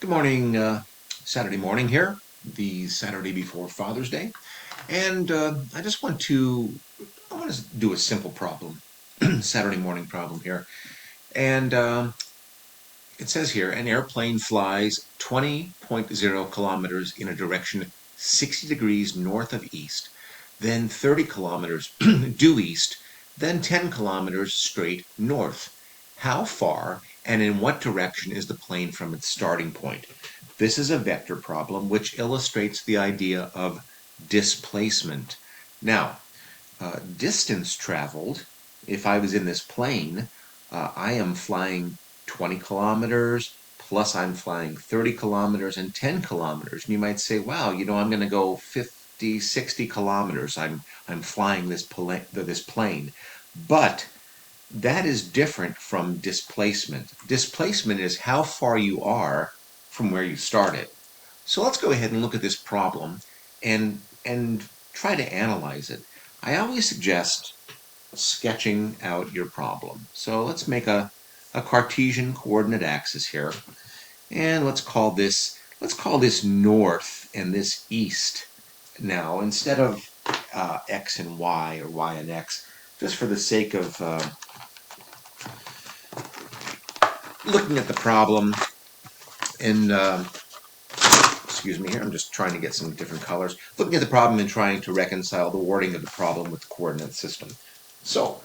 Good morning, Saturday morning here, the Saturday before Father's Day. And I just I want to do a simple problem, Saturday morning problem here. And it says here, an airplane flies 20.0 kilometers in a direction 60 degrees north of east, then 30 kilometers due east, then 10 kilometers straight north. How far and in what direction is the plane from its starting point? This is a vector problem which illustrates the idea of displacement. Now, distance traveled, if I was in this plane, I am flying 20 kilometers, plus I'm flying 30 kilometers and 10 kilometers. And you might say, wow, I'm going to go 50, 60 kilometers. I'm flying this plane. But that is different from displacement. Displacement is how far you are from where you started. So let's go ahead and look at this problem and try to analyze it. I always suggest sketching out your problem. So let's make a Cartesian coordinate axis here, and let's call this north and this east. Now, instead of x and y or y and x, just for the sake of looking at the problem and excuse me here, I'm just trying to get some different colors. Looking at the problem and trying to reconcile the wording of the problem with the coordinate system. So,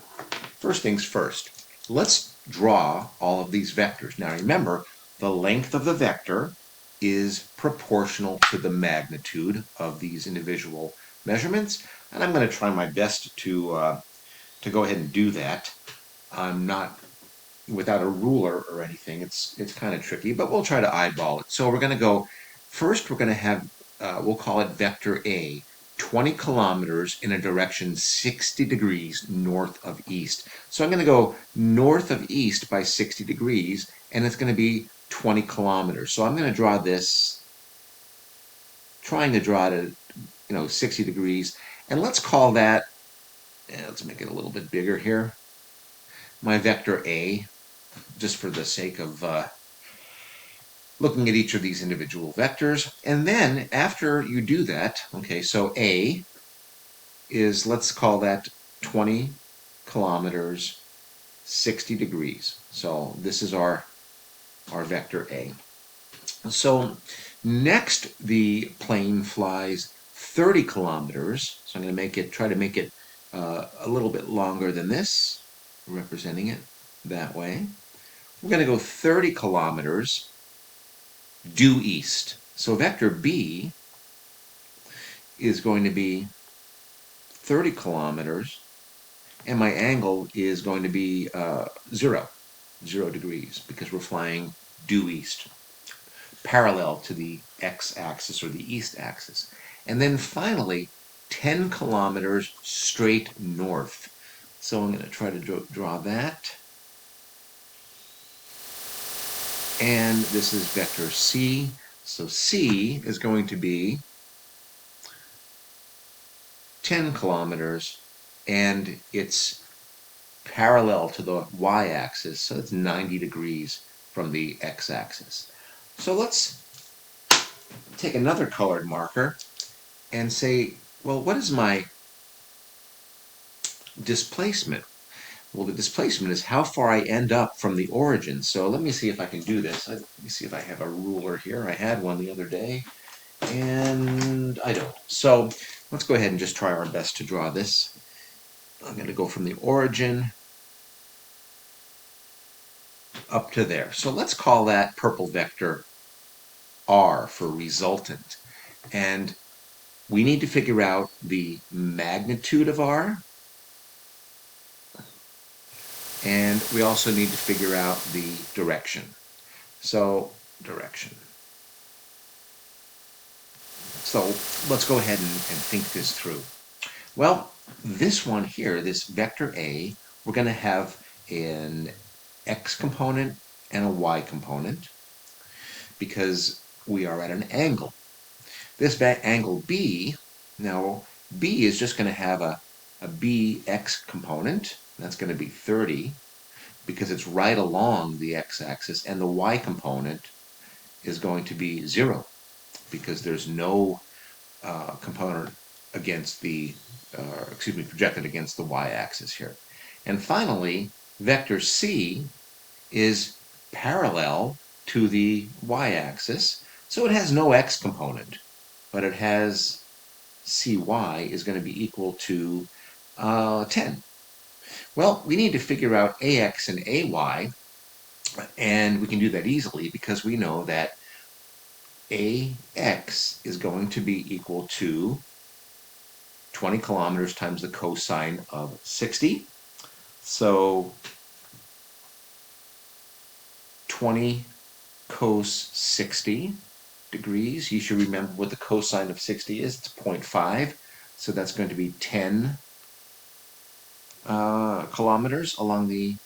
first things first, let's draw all of these vectors. Now remember, the length of the vector is proportional to the magnitude of these individual measurements, and I'm going to try my best to go ahead and do that. I'm not without a ruler or anything. It's kind of tricky, but we'll try to eyeball it. So we're going to go, first we're going to have, we'll call it vector A, 20 kilometers in a direction 60 degrees north of east. So I'm going to go north of east by 60 degrees, and it's going to be 20 kilometers. So I'm going to draw this, trying to draw it at 60 degrees, and let's call that, let's make it a little bit bigger here, my vector A, just for the sake of looking at each of these individual vectors. And then after you do that, okay, so A is, let's call that 20 kilometers, 60 degrees. So this is our vector A. So next the plane flies 30 kilometers. So I'm going to try to make it a little bit longer than this, representing it that way. We're going to go 30 kilometers due east. So vector B is going to be 30 kilometers, and my angle is going to be 0 degrees, because we're flying due east, parallel to the x-axis or the east axis. And then finally, 10 kilometers straight north. So I'm going to try to draw that. And this is vector C. So C is going to be 10 kilometers, and it's parallel to the y-axis, so it's 90 degrees from the x-axis. So let's take another colored marker and say, well, what is my displacement? Well, the displacement is how far I end up from the origin. So let me see if I can do this. Let me see if I have a ruler here. I had one the other day, and I don't. So let's go ahead and just try our best to draw this. I'm going to go from the origin up to there. So let's call that purple vector R for resultant. And we need to figure out the magnitude of R, and we also need to figure out the direction. So, direction. So let's go ahead and think this through. Well, this one here, this vector A, we're going to have an x component and a y component, because we are at an angle. This angle B, now B is just going to have a bx component. That's going to be 30, because it's right along the x-axis, and the y component is going to be 0 because there's no component against the, projected against the y-axis here. And finally, vector c is parallel to the y-axis, so it has no x component, but it has cy is going to be equal to 10. Well, we need to figure out ax and ay, and we can do that easily because we know that ax is going to be equal to 20 kilometers times the cosine of 60. So 20 cos 60 degrees. You should remember what the cosine of 60 is. It's 0.5. So that's going to be 10 kilometers along the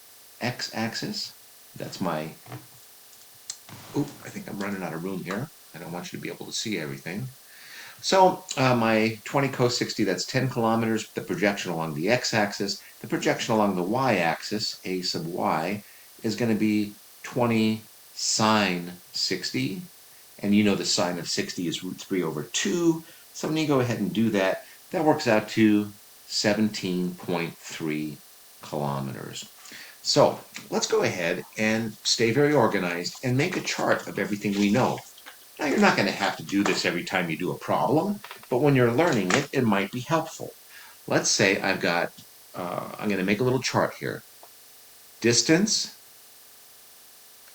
x-axis. That's my... Oop, I think I'm running out of room here. I don't want you to be able to see everything. So my 20 cos 60, that's 10 kilometers. The projection along the x-axis. The projection along the y-axis, a sub y, is going to be 20 sine 60. And you know the sine of 60 is root 3 over 2. So when you go ahead and do that, that works out to 17.3 kilometers. So let's go ahead and stay very organized and make a chart of everything we know. Now, you're not going to have to do this every time you do a problem, but when you're learning it, it might be helpful. Let's say I've got, I'm going to make a little chart here. Distance,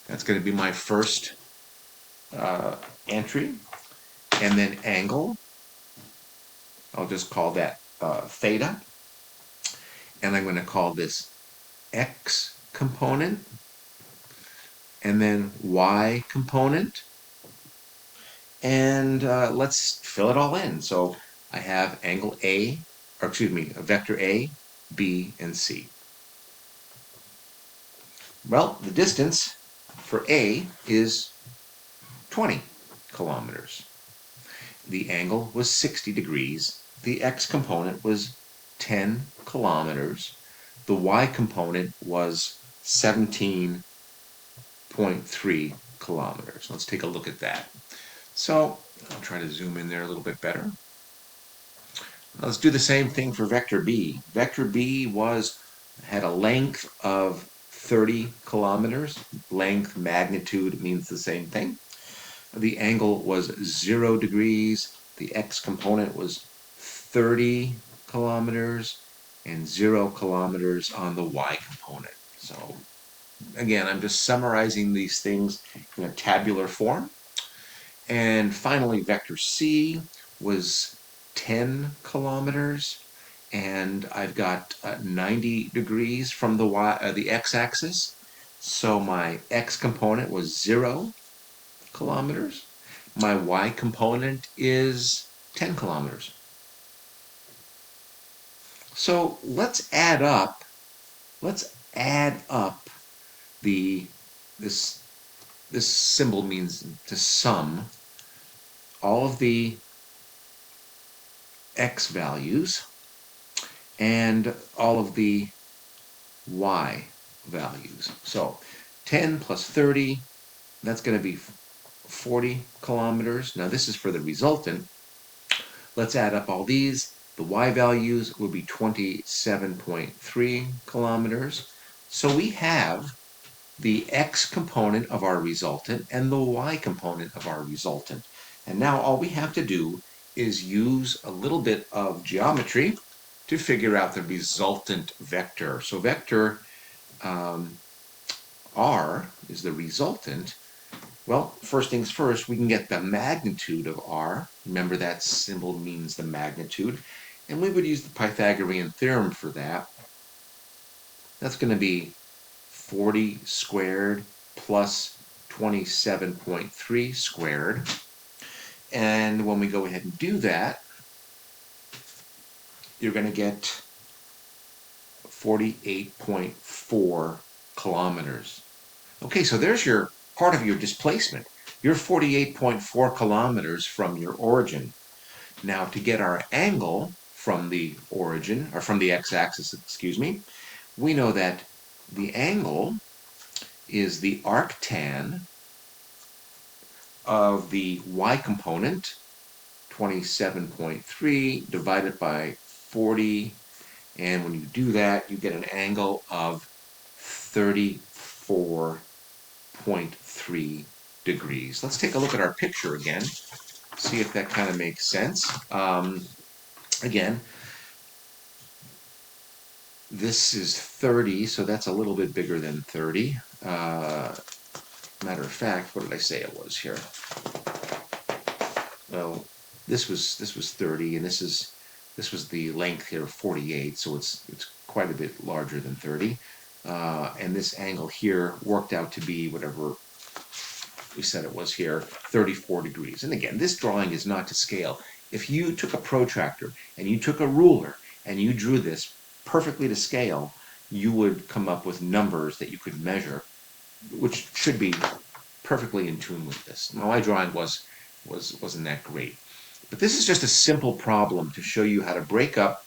that's going to be my first entry, and then angle, I'll just call that theta, and I'm going to call this x component, and then y component, and let's fill it all in. So I have angle A, or excuse me, a vector A, B, and C. Well, the distance for A is 20 kilometers. The angle was 60 degrees. The x component was 10 kilometers. The y component was 17.3 kilometers. Let's take a look at that. So I'll try to zoom in there a little bit better. Let's do the same thing for vector B. Vector B had a length of 30 kilometers. Length, magnitude means the same thing. The angle was 0 degrees. The x component was 30 kilometers and 0 kilometers on the y component. So again, I'm just summarizing these things in a tabular form. And finally, vector C was 10 kilometers, and I've got 90 degrees from the x-axis. So my x component was 0 kilometers. My y component is 10 kilometers. So let's add up this symbol means to sum all of the x values and all of the y values. So 10 plus 30, that's going to be 40 kilometers. Now this is for the resultant. Let's add up all these. The y values will be 27.3 kilometers. So we have the x component of our resultant and the y component of our resultant. And now all we have to do is use a little bit of geometry to figure out the resultant vector. So vector r is the resultant. Well, first things first, we can get the magnitude of r. Remember that symbol means the magnitude. And we would use the Pythagorean theorem for that. That's going to be 40 squared plus 27.3 squared. And when we go ahead and do that, you're going to get 48.4 kilometers. Okay, so there's your part of your displacement. You're 48.4 kilometers from your origin. Now, to get our angle from the origin, or from the x-axis, excuse me, we know that the angle is the arctan of the y component, 27.3, divided by 40, and when you do that, you get an angle of 34.3 degrees. Let's take a look at our picture again, see if that kind of makes sense. Again, this is 30, so that's a little bit bigger than 30. Matter of fact, what did I say it was here? Well, this was 30, and this was the length here of 48, so it's quite a bit larger than 30. And this angle here worked out to be whatever we said it was here, 34 degrees. And again, this drawing is not to scale. If you took a protractor and you took a ruler and you drew this perfectly to scale, you would come up with numbers that you could measure, which should be perfectly in tune with this. Now, my drawing wasn't that great. But this is just a simple problem to show you how to break up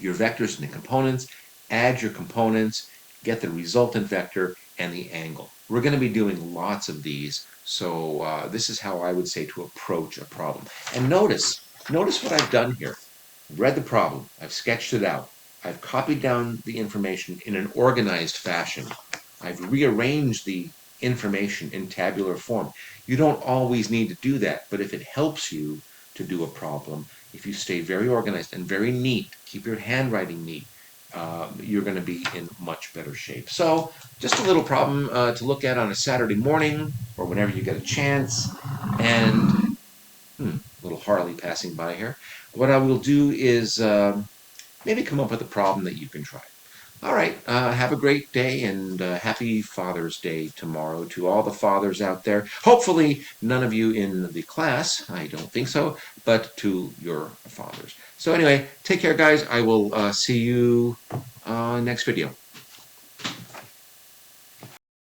your vectors into components, add your components, get the resultant vector and the angle. We're going to be doing lots of these, so this is how I would say to approach a problem. And notice what I've done here. Read the problem, I've sketched it out, I've copied down the information in an organized fashion, I've rearranged the information in tabular form. You don't always need to do that, but if it helps you to do a problem, if you stay very organized and very neat, keep your handwriting neat, you're going to be in much better shape. So just a little problem to look at on a Saturday morning or whenever you get a chance. And little Harley passing by here. What I will do is maybe come up with a problem that you can try. All right, have a great day, and happy Father's Day tomorrow to all the fathers out there. Hopefully none of you in the class, I don't think so, but to your fathers. So anyway, take care, guys. I will see you next video.